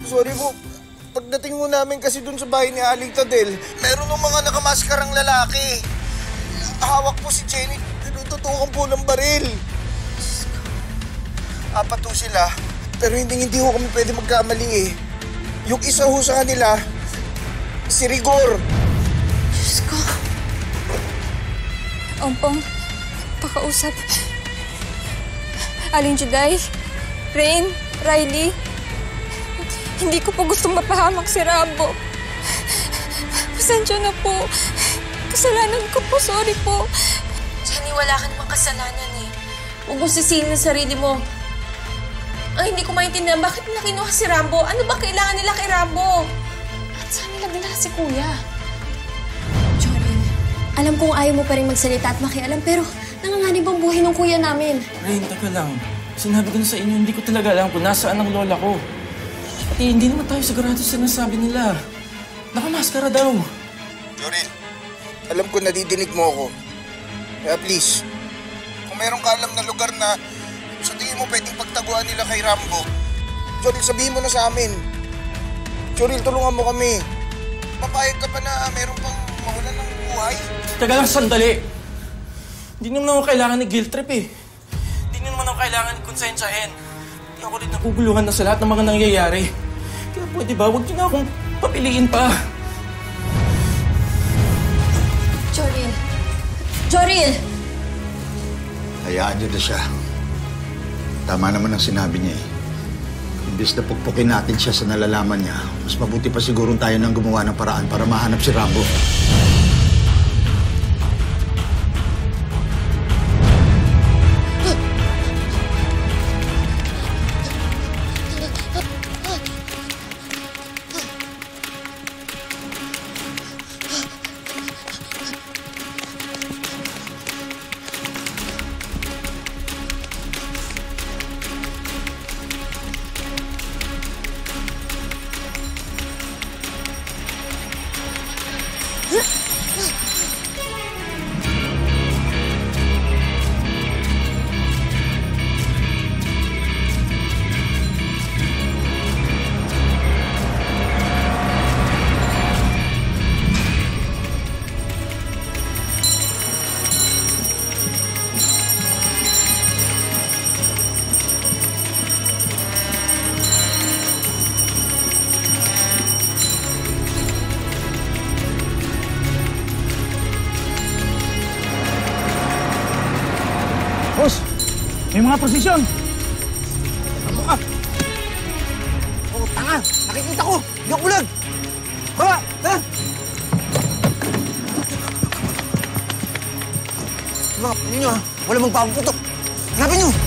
Sorry po. Pagdating mo namin kasi dun sa bahay ni Aling Tadel, meron ng mga nakamaskarang lalaki. Hawak po si Jenny. Tinututukan po ng baril. Apat po sila. Pero hindi ho kami pwede magkamali eh. Yung isa ho sa kanila, si Rigor. Diyos ko. Ompong, pakausap. Aling Juday, Rain, Riley. Hindi ko po gustong mapahamak si Rambo. Pasensya na po. Kasalanan ko po. Sorry po. Jenny, wala ka namang kasalanan eh. Huwag mong sisihin ang sarili mo. Ang hindi ko maintindihan, bakit nila kinuha si Rambo? Ano ba kailangan nila kay Rambo? At saan nila dinala si Kuya? Jorin, alam kong ayaw mo pa rin magsalita at makialam, pero nanganganib ang buhay ng kuya namin. Rain, teka lang. Sinabi ko na sa inyo, hindi ko talaga alam kung nasaan ang lola ko. Pati hindi naman tayo sigurado sa nasabi nila. Nakamaskara daw. Jorin, alam ko nadidinig mo ako. Kaya please, kung meron ka alam na lugar na sa tingin mo pwedeng pagtaguan nila kay Rambo, Joril, sabihin mo na sa amin. Joril, tulungan mo kami. Papayag ka pa na meron pang mawalan ng buhay? Taga lang, sandali. Hindi naman ako kailangan ng guilt trip eh. Hindi naman ako kailangan ng konsensyahin. Hindi ako rin naguguluhan na sa lahat ng mga nangyayari. Kaya pwede ba, huwag niyo na akong papiliin pa. Joril! Joril! Hayaan niyo na siya. Tama naman ang sinabi niya eh. Imbes na pukpukin natin siya sa nalalaman niya, mas mabuti pa siguro tayo nang gumawa ng paraan para mahanap si Rambo. Boss, may mga prosesyon. Ano ka? Oh, tanga! Nakikita ko! Hindi ako bulag! Baba! Tara! Mga kapatid ninyo ha! Wala mong papaputok! Hanapin nyo!